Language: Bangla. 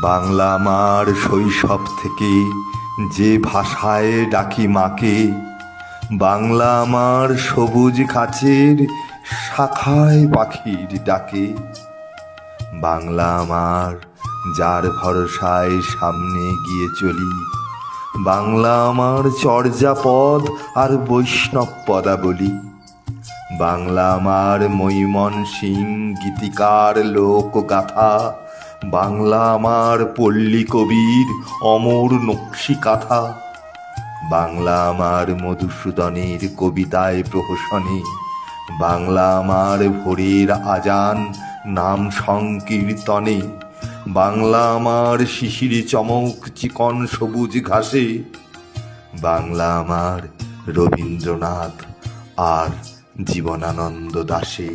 বাংলা আমার শৈশব থেকে যে ভাষায় ডাকি মাকে, বাংলা আমার সবুজ গাছের শাখায় পাখির ডাকে, বাংলা আমার যার ভরসায় সামনে গিয়ে চলি, বাংলা আমার চর্যাপদ আর বৈষ্ণব পদাবলী, বাংলা আমার মৈমনসিং গীতিকার লোকগাথা, বাংলা আমার পল্লী কবির অমর নকশি কাথা, বাংলা আমার মধুসূদনের কবিতায় প্রহসনে, বাংলা আমার ভোরের আজান নাম সংকীর্তনে, বাংলা আমার শিশির চমক চিকন সবুজ ঘাসে, বাংলা আমার রবীন্দ্রনাথ আর জীবনানন্দ দাশে।